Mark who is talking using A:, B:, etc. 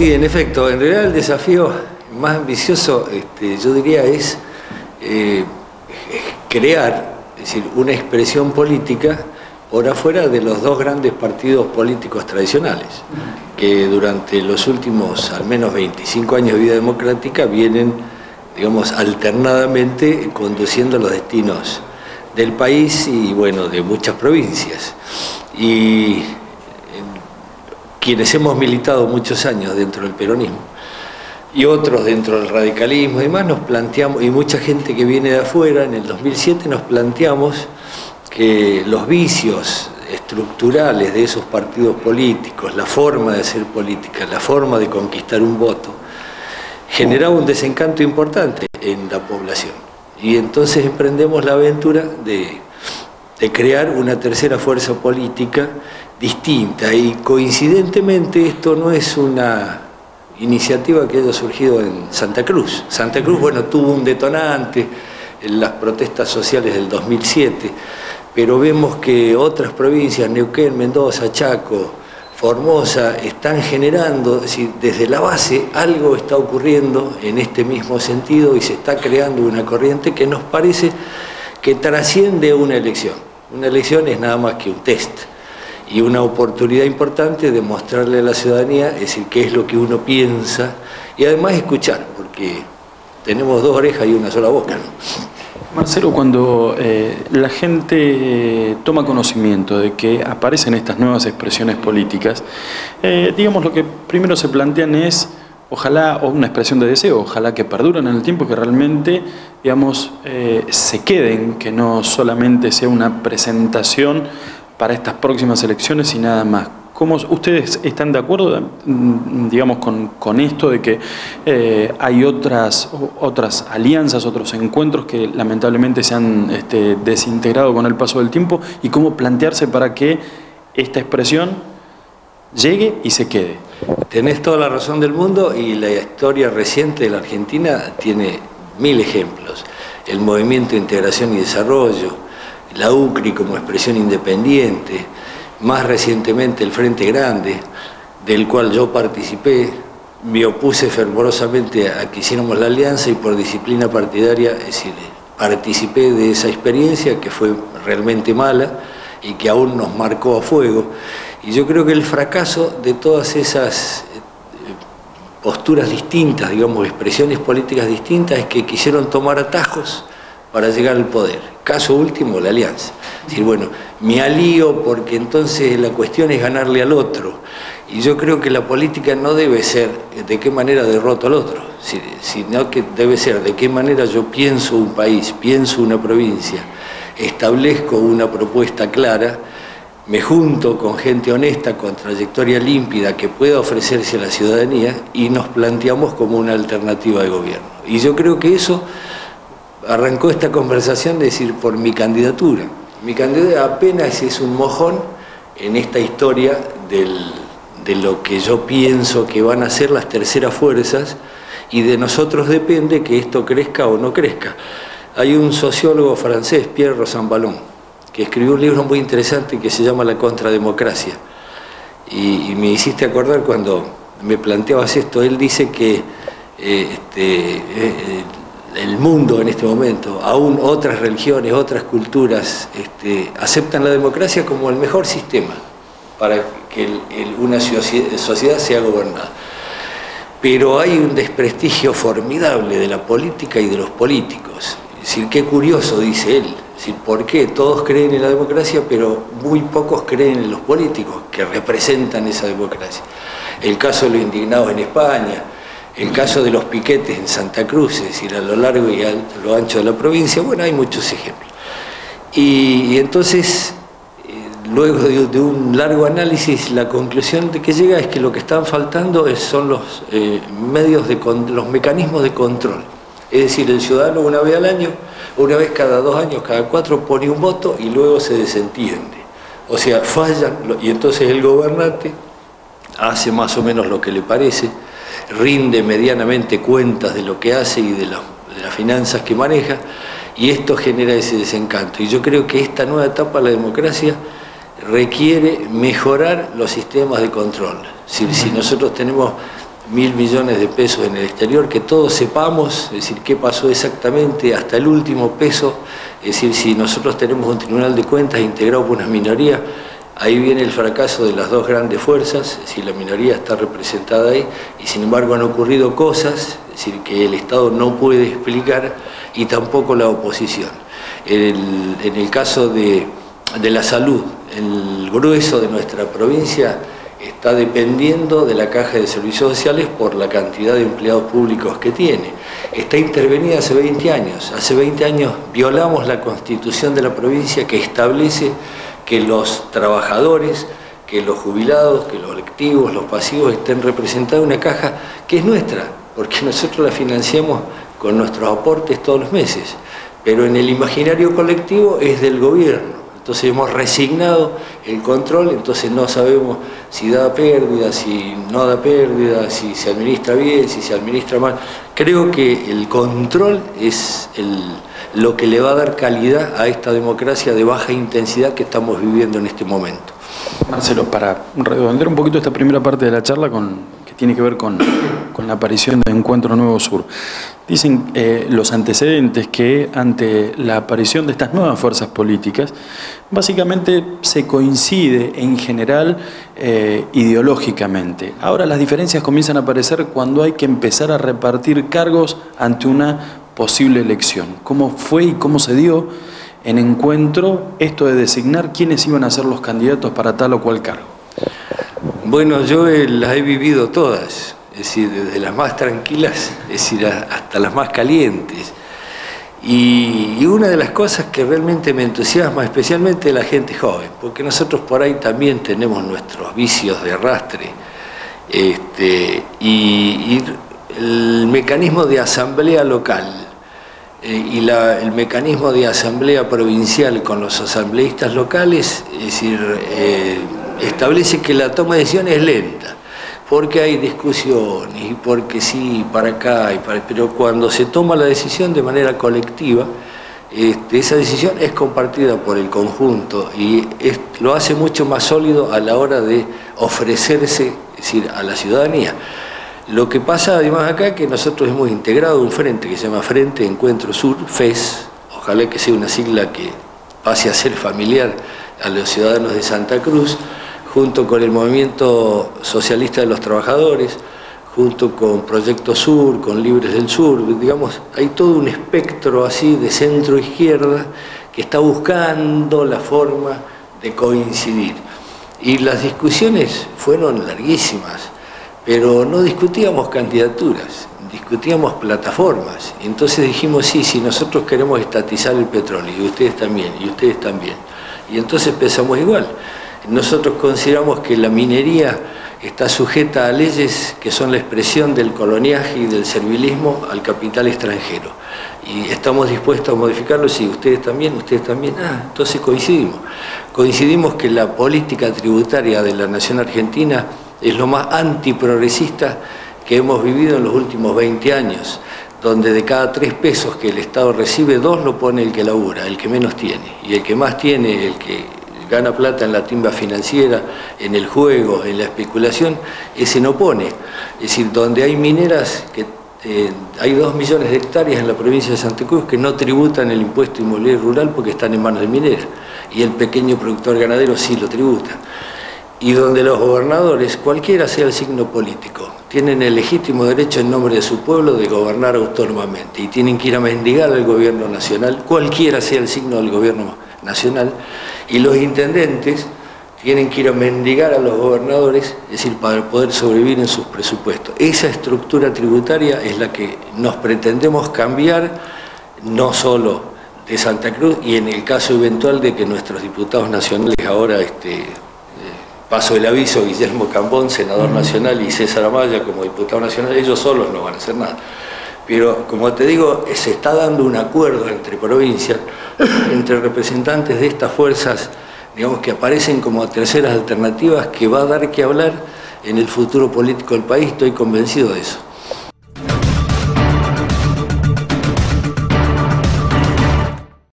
A: Sí, en efecto, en realidad el desafío más ambicioso, yo diría, es crear, es decir, una expresión política por afuera de los dos grandes partidos políticos tradicionales, que durante los últimos al menos 25 años de vida democrática vienen, digamos, alternadamente conduciendo los destinos del país y, bueno, de muchas provincias. Y quienes hemos militado muchos años dentro del peronismo y otros dentro del radicalismo y demás, nos planteamos, y mucha gente que viene de afuera, en el 2007 nos planteamos que los vicios estructurales de esos partidos políticos, la forma de hacer política, la forma de conquistar un voto, generaba un desencanto importante en la población. Y entonces emprendemos la aventura de crear una tercera fuerza política distinta, y coincidentemente esto no es una iniciativa que haya surgido en Santa Cruz. Santa Cruz, bueno, tuvo un detonante en las protestas sociales del 2007, pero vemos que otras provincias, Neuquén, Mendoza, Chaco, Formosa, están generando, es decir, desde la base algo está ocurriendo en este mismo sentido y se está creando una corriente que nos parece que trasciende una elección. Una elección es nada más que un test y una oportunidad importante de mostrarle a la ciudadanía, es decir, qué es lo que uno piensa y además escuchar, porque tenemos dos orejas y una sola boca, ¿no?
B: Marcelo, cuando la gente toma conocimiento de que aparecen estas nuevas expresiones políticas, digamos, lo que primero se plantean es, ojalá, o una expresión de deseo, ojalá que perduren en el tiempo, que realmente, digamos, se queden, que no solamente sea una presentación para estas próximas elecciones y nada más. ¿Cómo ustedes están de acuerdo, digamos, con esto de que hay otras alianzas, otros encuentros que lamentablemente se han desintegrado con el paso del tiempo, y cómo plantearse para que esta expresión llegue y se quede?
A: Tenés toda la razón del mundo, y la historia reciente de la Argentina tiene 1000 ejemplos. El Movimiento de Integración y Desarrollo, la UCRI como expresión independiente, más recientemente el Frente Grande, del cual yo participé, me opuse fervorosamente a que hiciéramos la alianza y por disciplina partidaria, es decir, participé de esa experiencia que fue realmente mala y que aún nos marcó a fuego. Y yo creo que el fracaso de todas esas posturas distintas, digamos, expresiones políticas distintas, es que quisieron tomar atajos para llegar al poder. Caso último, la alianza. Es decir, bueno, me alío porque entonces la cuestión es ganarle al otro. Y yo creo que la política no debe ser de qué manera derroto al otro, sino que debe ser de qué manera yo pienso un país, pienso una provincia, establezco una propuesta clara, me junto con gente honesta, con trayectoria límpida que pueda ofrecerse a la ciudadanía y nos planteamos como una alternativa de gobierno. Y yo creo que eso arrancó esta conversación de decir, por mi candidatura. Mi candidatura apenas es un mojón en esta historia de lo que yo pienso que van a ser las terceras fuerzas, y de nosotros depende que esto crezca o no crezca. Hay un sociólogo francés, Pierre Rosanvallon, que escribió un libro muy interesante que se llama La Contrademocracia. Y me hiciste acordar cuando me planteabas esto. Él dice que el mundo en este momento, aún otras religiones, otras culturas, aceptan la democracia como el mejor sistema para que una sociedad sea gobernada. Pero hay un desprestigio formidable de la política y de los políticos. Es decir, qué curioso, dice él. Es decir, ¿por qué todos creen en la democracia, pero muy pocos creen en los políticos que representan esa democracia? El caso de los indignados en España, el caso de los piquetes en Santa Cruz, es decir, a lo largo y a lo ancho de la provincia. Bueno, hay muchos ejemplos. Y entonces, luego de un largo análisis, la conclusión de que llega es que lo que están faltando son los los mecanismos de control. Es decir, el ciudadano una vez al año, una vez cada 2 años, cada 4, pone un voto y luego se desentiende. O sea, fallan, y entonces el gobernante hace más o menos lo que le parece, rinde medianamente cuentas de lo que hace y de las finanzas que maneja, y esto genera ese desencanto. Y yo creo que esta nueva etapa de la democracia requiere mejorar los sistemas de control. Si nosotros tenemos 1.000 millones de pesos en el exterior, que todos sepamos, es decir, qué pasó exactamente hasta el último peso. Es decir, si nosotros tenemos un tribunal de cuentas integrado por una minoría, ahí viene el fracaso de las dos grandes fuerzas, es decir, la minoría está representada ahí, y sin embargo han ocurrido cosas, es decir, que el Estado no puede explicar, y tampoco la oposición. En el caso de la salud, el grueso de nuestra provincia está dependiendo de la Caja de Servicios Sociales por la cantidad de empleados públicos que tiene. Está intervenida hace 20 años. Hace 20 años violamos la Constitución de la provincia, que establece que los trabajadores, que los jubilados, que los activos, los pasivos estén representados en una caja que es nuestra, porque nosotros la financiamos con nuestros aportes todos los meses, pero en el imaginario colectivo es del gobierno. Entonces hemos resignado el control, entonces no sabemos si da pérdida, si no da pérdida, si se administra bien, si se administra mal. Creo que el control es lo que le va a dar calidad a esta democracia de baja intensidad que estamos viviendo en este momento.
B: Marcelo, para redondear un poquito esta primera parte de la charla que tiene que ver con la aparición de Encuentro Nuevo Sur. Dicen los antecedentes que ante la aparición de estas nuevas fuerzas políticas, básicamente se coincide en general ideológicamente. Ahora las diferencias comienzan a aparecer cuando hay que empezar a repartir cargos ante una posible elección. ¿Cómo fue y cómo se dio en Encuentro esto de designar quiénes iban a ser los candidatos para tal o cual cargo?
A: Bueno, yo las he vivido todas, es decir, desde las más tranquilas, es decir, hasta las más calientes. Y una de las cosas que realmente me entusiasma, especialmente de la gente joven, porque nosotros por ahí también tenemos nuestros vicios de arrastre, y el mecanismo de asamblea local y el mecanismo de asamblea provincial con los asambleístas locales, es decir, establece que la toma de decisiones es lenta, porque hay discusiones, y porque sí, para acá, pero cuando se toma la decisión de manera colectiva, esa decisión es compartida por el conjunto y lo hace mucho más sólido a la hora de ofrecerse, es decir, a la ciudadanía. Lo que pasa además acá es que nosotros hemos integrado un frente que se llama Frente Encuentro Sur, FES, ojalá que sea una sigla que pase a ser familiar a los ciudadanos de Santa Cruz, junto con el Movimiento Socialista de los Trabajadores, junto con Proyecto Sur, con Libres del Sur, digamos, hay todo un espectro así de centro-izquierda que está buscando la forma de coincidir. Y las discusiones fueron larguísimas, pero no discutíamos candidaturas, discutíamos plataformas. Y entonces dijimos, sí, si nosotros queremos estatizar el petróleo, y ustedes también, y ustedes también. Y entonces pensamos igual. Nosotros consideramos que la minería está sujeta a leyes que son la expresión del coloniaje y del servilismo al capital extranjero. Y estamos dispuestos a modificarlo, sí, ustedes también, entonces coincidimos. Coincidimos que la política tributaria de la nación argentina es lo más antiprogresista que hemos vivido en los últimos 20 años, donde de cada 3 pesos que el Estado recibe, 2 lo pone el que labura, el que menos tiene, y el que más tiene, el que gana plata en la timba financiera, en el juego, en la especulación, ese no pone. Es decir, donde hay mineras, hay 2 millones de hectáreas en la provincia de Santa Cruz que no tributan el impuesto inmobiliario rural porque están en manos de mineras, y el pequeño productor ganadero sí lo tributa. Y donde los gobernadores, cualquiera sea el signo político, tienen el legítimo derecho en nombre de su pueblo de gobernar autónomamente y tienen que ir a mendigar al gobierno nacional, cualquiera sea el signo del gobierno nacional, y los intendentes tienen que ir a mendigar a los gobernadores, es decir, para poder sobrevivir en sus presupuestos. Esa estructura tributaria es la que nos pretendemos cambiar, no solo de Santa Cruz, y en el caso eventual de que nuestros diputados nacionales ahora, paso el aviso, Guillermo Cambón, senador nacional, y César Amaya como diputado nacional, ellos solos no van a hacer nada. Pero, como te digo, se está dando un acuerdo entre provincias, entre representantes de estas fuerzas, digamos, que aparecen como terceras alternativas, que va a dar que hablar en el futuro político del país, estoy convencido de eso.